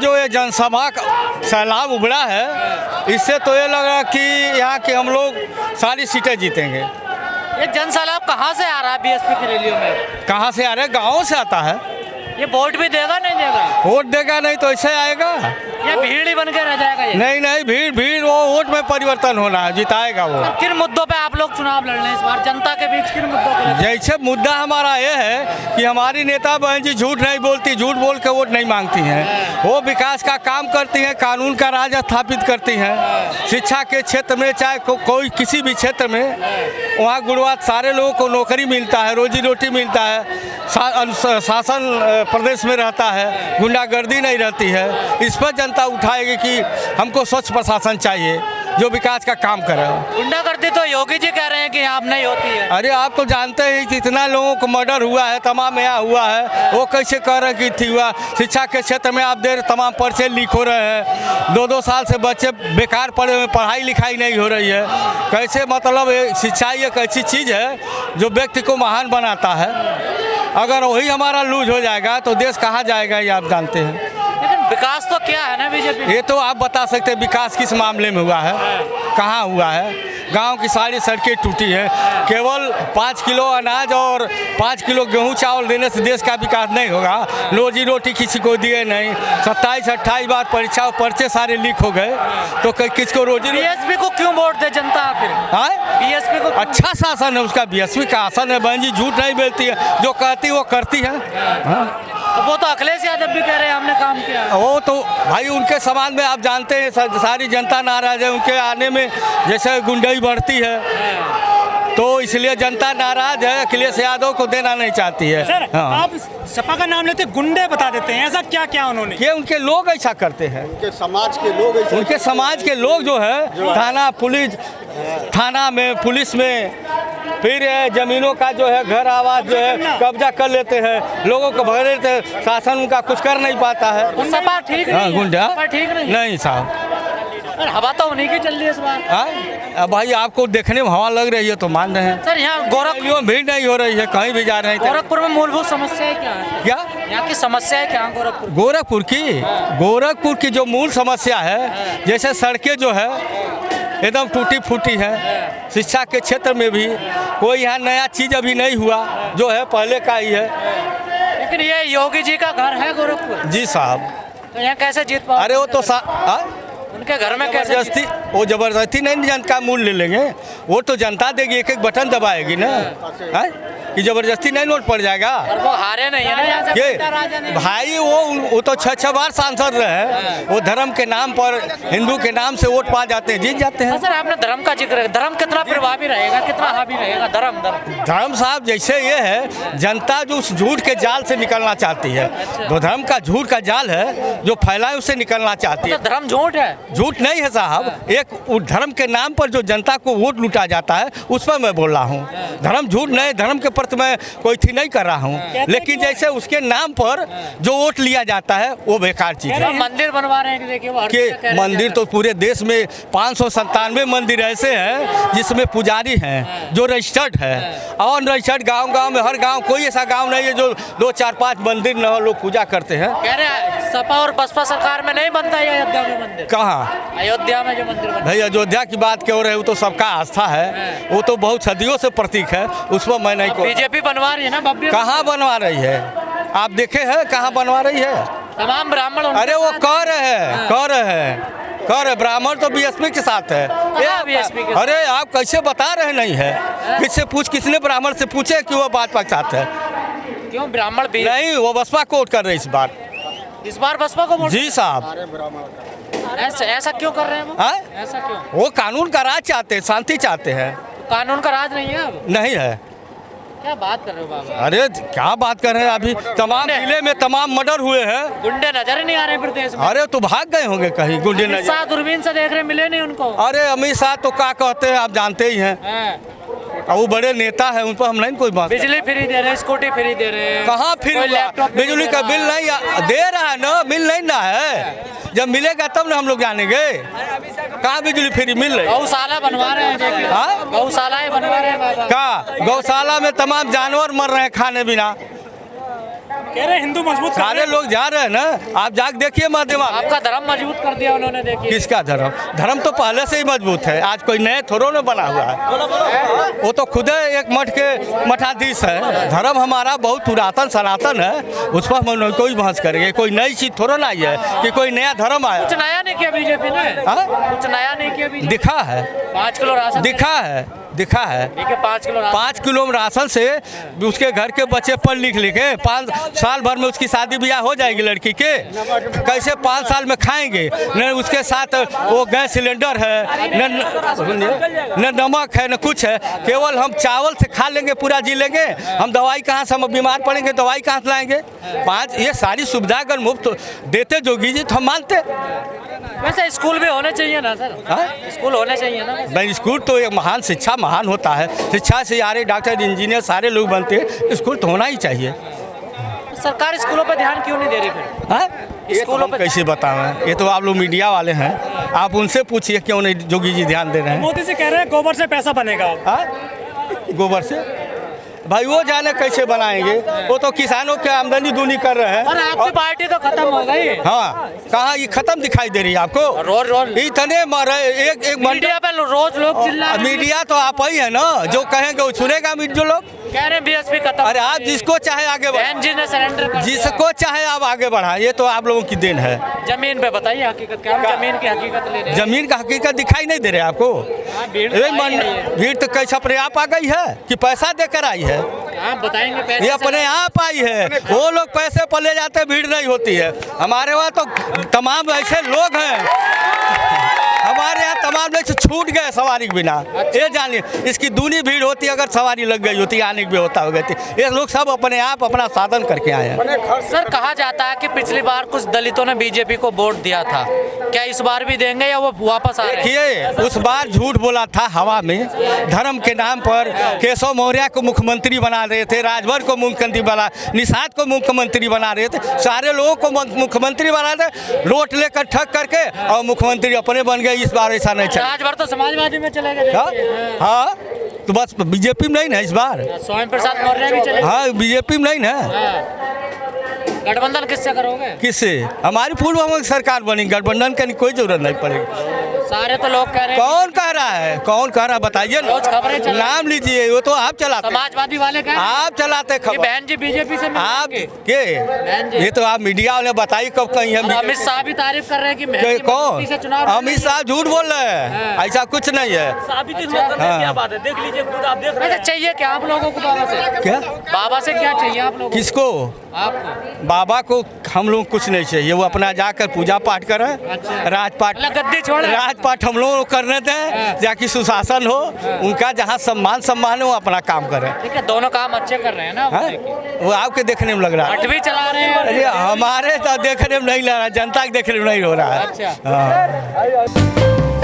जो ये जनसभा का सैलाब उभरा है, इससे तो ये लग रहा है कि यहाँ के हम लोग सारी सीटें जीतेंगे। ये जन सैलाब कहाँ से आ रहा है बीएसपी की रैलियों में? कहाँ से आ रहे? गाँव से आता है। ये वोट भी देगा नहीं देगा? वोट देगा नहीं तो ऐसे आएगा। ये भीड़ ही बन के रह जाएगा ये? नहीं, भीड़ वो वोट में परिवर्तन होना है, जिताएगा वो। किन मुद्दों पे आप लोग चुनाव लड़ रहे हैं इस बार? जनता के बीच किन मुद्दों पे? जैसे मुद्दा हमारा ये है कि हमारी नेता बहन जी झूठ नहीं बोलती, झूठ बोल के वोट नहीं मांगती हैं। वो विकास का काम करती हैं, कानून का राज स्थापित करती हैं। शिक्षा के क्षेत्र में चाहे कोई किसी भी क्षेत्र में, वहाँ गुणवत्ता सारे लोगों को नौकरी मिलता है, रोजी रोटी मिलता है, शासन प्रदेश में रहता है, गुंडागर्दी नहीं रहती है। इस पर जनता उठाएगी कि हमको स्वच्छ प्रशासन चाहिए जो विकास का काम करे। गुंडागर्दी तो योगी जी कह रहे हैं कि यहाँ नहीं होती है। अरे आप तो जानते हैं कि इतना लोगों को मर्डर हुआ है, तमाम यहाँ हुआ है, वो कैसे कह रहे हैं कि हुआ? शिक्षा के क्षेत्र में आप देख तमाम पर्चे लीक हो रहे हैं, 2-2 साल से बच्चे बेकार पड़े हुए, पढ़ाई लिखाई नहीं हो रही है। कैसे मतलब शिक्षा एक ऐसी चीज़ है जो व्यक्ति को महान बनाता है। अगर वही हमारा लूज हो जाएगा तो देश कहाँ जाएगा, ये आप जानते हैं। लेकिन विकास तो क्या है ना बीजेपी? ये तो आप बता सकते हैं विकास किस मामले में हुआ है, कहाँ हुआ है? गांव की सारी सड़कें टूटी है। केवल 5 किलो अनाज और 5 किलो गेहूं चावल देने से देश का विकास नहीं होगा। रोजी रोटी किसी को दिए नहीं, 27-28 बार परीक्षा और पर्चे सारे लीक हो गए, तो किसको रोजी? बीएसपी को क्यों वोट दे जनता फिर? बीएसपी को अच्छा शासन है उसका, बीएसपी का शासन है। बहन जी झूठ नहीं बोलती है, जो कहती वो करती है। तो वो तो अखिलेश यादव भी कह रहे हैं हमने काम किया। वो तो भाई उनके समाज में आप जानते हैं सारी जनता नाराज है। उनके आने में जैसे गुंडाई बढ़ती है, तो इसलिए जनता नाराज है, अखिलेश यादव को देना नहीं चाहती है। सर, आप सपा का नाम लेते गुंडे बता देते हैं, ऐसा क्या क्या उन्होंने? ये उनके लोग ऐसा करते हैं, उनके समाज के लोग जो है थाना में पुलिस में, फिर जमीनों का जो है घर आवाज जो है कब्जा कर लेते हैं, लोगों को भगा देते हैं, शासन उनका कुछ कर नहीं पाता है। सपा ठीक नहीं, गुंडा ठीक नहीं साहब। हवा तो उन्हीं की चल रही है इस बार। भाई आपको देखने में हवा लग रही है तो मान रहे हैं। सर यहाँ गोरखपुर भीड़ नहीं हो रही है, कहीं भी जा रहे हैं। गोरखपुर में मूलभूत समस्या क्या है? क्या यहाँ की समस्या है क्या? गोरखपुर की जो मूल समस्या है, जैसे सड़कें जो है एकदम टूटी फूटी है। शिक्षा के क्षेत्र में भी कोई यहाँ नया चीज़ अभी नहीं हुआ, जो है पहले का ही है। लेकिन ये योगी जी का घर है गोरखपुर। जी साहब। तो यहाँ कैसे जीत पाओ? अरे वो तो उनके घर में कैसे? वो जबरदस्ती नहीं जनता का मूल्य ले लेंगे, वो तो जनता देगी, एक एक बटन दबाएगी ना, कि जबरदस्ती नहीं नोट पड़ जाएगा। और वो हारे नहीं है ना यहाँ से भाई, वो तो 6 बार सांसद रहे। वो धर्म के नाम पर, हिंदू के नाम से वोट पा जाते हैं, जीत जाते हैं। सर आपने धर्म का जिक्र, धर्म कितना प्रभावी रहेगा, कितना हावी रहेगा? धर्म साहब जैसे ये है, जनता जो उस झूठ के जाल से निकलना चाहती है, तो धर्म का झूठ का जाल है जो फैलाए, उससे निकलना चाहती है। धर्म झूठ है? झूठ नहीं है साहब, एक धर्म के नाम पर जो जनता को वोट लूटा जाता है, उस पर मैं बोल रहा हूँ। धर्म झूठ नहीं, धर्म के प्रति मैं कोई थी नहीं कर रहा हूँ, लेकिन जैसे उसके नाम पर जो वोट लिया जाता है वो बेकार चीज है। मंदिर बनवा रहे हैं, देखिए मंदिर तो पूरे देश में 597 मंदिर ऐसे हैं जिसमें पुजारी हैं जो रजिस्टर्ड है, और रजिस्टर्ड गांव में, हर गांव कोई ऐसा गांव नहीं है जो 2, 4, 5 मंदिर न हो, लोग पूजा करते हैं। कह रहे सपा और बसपा सरकार में नहीं बनता है अयोध्या में मंदिर? कहाँ? अयोध्या में जो मंदिर बनता? भाई अयोध्या की बात क्यों रहे, वो तो सबका आस्था है, वो तो बहुत सदियों से प्रतीक है, उस पर मैं नहीं। बीजेपी बनवा रही है ना भव्य? कहाँ बनवा रही है? आप देखे हैं कहाँ बनवा रही है? तमाम ब्राह्मण। अरे वो कह रहे हैं ब्राह्मण तो बीएसपी के साथ है। अरे आप कैसे बता रहे नहीं है? किसने ब्राह्मण से पूछे कि वो भाजपा के साथ है? क्यों ब्राह्मण भी नहीं, वो बसपा को वोट कर रहे इस बार बसपा को वोट? जी साहब। ऐसा क्यों कर रहे हैं वो? ऐसा क्यों? वो कानून का राज चाहते हैं, शांति चाहते हैं। कानून का राज नहीं है अब? नहीं है। क्या बात कर रहे हो बाबा? अरे क्या बात कर रहे हैं? अभी तमाम जिले में तमाम मर्डर हुए हैं। गुंडे नजर ही नहीं आ रहे प्रदेश में। अरे तो भाग गए होंगे कहीं गुंडे नजर। दूरबीन से देख रहे, मिले नहीं उनको। अरे अमित शाह तो क्या कहते हैं आप जानते ही हैं, वो बड़े नेता है, उन पर हम नहीं कोई बात। बिजली फ्री दे रहे हैं, स्कूटी फ्री दे रहे हैं। कहाँ फ्री? बिजली का बिल नहीं दे रहा है ना, बिल नहीं ना है। जब मिलेगा तब ना हम लोग जानेंगे। कहाँ बिजली फ्री मिल रही? गौशाला बनवा रहे हैं। गौशाला बनवा रहे हैं। क्या गौशाला में तमाम जानवर मर रहे हैं खाने बिना? कह रहे हैं हिंदू मजबूत कर सारे रहे हैं। लोग जा रहे हैं ना, आप जाके देखिए माध्यम। आपका धर्म मजबूत कर दिया उन्होंने, देखिए। किसका धर्म? धर्म तो पहले से ही मजबूत है, आज कोई नए थोड़ो न बना हुआ है। वो तो खुद एक मठ के मठाधीश है। धर्म हमारा बहुत पुरातन सनातन है, उस पर हम कोई बहस करेंगे। कोई नई चीज थोड़ा ना आई है कि कोई नया धर्म आया। कुछ नया नहीं किया बीजेपी ने। हाँ? कुछ नया नहीं किया बीजेपी। दिखा है, 5 किलो राशन दिखा है। ठीक है, 5 किलो राशन। 5 किलो राशन से उसके घर के बच्चे पढ़ लिख के 5 साल भर में उसकी शादी ब्याह हो जाएगी लड़की के। कैसे 5 साल में खाएंगे? न उसके साथ वो गैस सिलेंडर है, न नमक है, न कुछ है। केवल हम चावल से खा लेंगे, पूरा जी लेंगे। हम दवाई कहाँ से, हम बीमार पड़ेंगे दवाई कहाँ से लाएंगे? 5 ये सारी सुविधा अगर मुफ्त देते जोगी जी तो हम मानते। वैसे स्कूल भी होने चाहिए ना सर? हाँ? स्कूल होने चाहिए ना? भाई स्कूल तो एक महान शिक्षा महान होता है। शिक्षा से सारे डॉक्टर इंजीनियर सारे लोग बनते हैं। स्कूल तो होना ही चाहिए। सरकार स्कूलों पर ध्यान क्यों नहीं दे रही फिर? हाँ? ये तो स्कूलों हम पे कैसे बताएं? ये तो आप लोग मीडिया वाले हैं, आप उनसे पूछिए क्यों नहीं जोगी जी ध्यान दे रहे हैं। मोदी से कह रहे हैं गोबर से पैसा बनेगा। हाँ? गोबर से भाई वो जाने कैसे बनाएंगे? वो तो किसानों की आमदनी दूनी कर रहे हैं। और आपकी पार्टी तो खत्म हो गई। हाँ, कहाँ ये खत्म दिखाई दे रही है आपको? रोज इतने मारे एक मीडिया पे रोज लोग चिल्ला रहे हैं। मीडिया तो आप ही है ना, जो कहेंगे वो सुनेगा जो लोग। कह रहे हैं बीएसपी खत्म। अरे आप जिसको चाहे आगे बहन जी ने सरेंडर कर दिया। जिसको चाहे आप आगे बढ़ाएं, ये तो आप लोगों की देन है। जमीन पे बताइए हकीकत क्या? हम जमीन की हकीकत ले रहे हैं। जमीन का हकीकत दिखाई नहीं दे रहे आपको? भीड़ भीड़ तो कैसे अपने आप आ गई है कि पैसा देकर आई है? आप बताएंगे पैसे ये अपने आप आई है। वो लोग पैसे पर ले जाते, भीड़ नहीं होती है। हमारे वहाँ तो तमाम ऐसे लोग हैं, हमारे यहाँ तमाम लोग छूट गए सवारी के बिना। ये जानिए इसकी दूनी भीड़ होती अगर सवारी लग गई होती, आने की व्यवस्था हो गई थी। ये लोग सब अपने आप अपना साधन करके आए हैं। सर कहा जाता है कि पिछली बार कुछ दलितों ने बीजेपी को वोट दिया था, क्या इस बार भी देंगे या वो वापस आ रहे हैं? देखिए उस बार झूठ बोला था हवा में, धर्म के नाम पर केशव मौर्य को मुख्यमंत्री बना रहे थे, राजभर को मुख्यमंत्री बना, निषाद को मुख्यमंत्री बना रहे थे, सारे लोगों को मुख्यमंत्री बना रहे, लोट लेकर ठग करके और मुख्यमंत्री अपने बन गए। इस बार ऐसा नहीं चला। राजभर तो समाजवादी में चले गए। हाँ तो बस बीजेपी में नहीं ना इस बार। स्वयं प्रसाद मौर्य भी चले। हाँ बीजेपी में नहीं ना। गठबंधन किससे करोगे? किससे? हमारी पूर्व सरकार बनी, गठबंधन करने की कोई जरूरत नहीं पड़ेगी। सारे तो लोग कह रहे हैं। कौन कह रहा है? कौन कह रहा है बताइए रोज खबरें चल रही हैं। नाम लीजिए, वो तो आप चलाते, समाजवादी वाले कह रहे हैं। आप चलाते ये खबर। बहन जी बीजेपी से आप मिलेंगे। के ये तो आप मीडिया वाले बताइए कब कहीं और हम। अमित शाह भी तारीफ कर रहे हैं कि बहन जी कौन? बीजेपी से चुनाव अमित शाह झूठ बोल रहे हैं, ऐसा कुछ नहीं है। क्या बात है? देख लीजिए खुद, आप देख रहे हैं। चाहिए क्या आप लोगों को बाबा से? क्या बाबा से क्या चाहिए आप लोगों किसको? को? आपको? बाबा को हम लोग कुछ नहीं चाहिए, वो अपना जाकर पूजा पाठ करें। अच्छा। राजपाट, मतलब गद्दी छोड़ रहे हैं। राजपाट हम लोग करने दें, जाकि सुशासन हो, उनका जहाँ सम्मान हो वो अपना काम करें। ठीक है, दोनों काम अच्छे कर रहे हैं ना? हाँ? वो आपके देखने में लग रहा है। मठ भी चला रहे हैं। अरे हमारे तो देखने में नहीं लग रहा, जनता के देखने में नहीं हो रहा है। अच्छा। हाँ।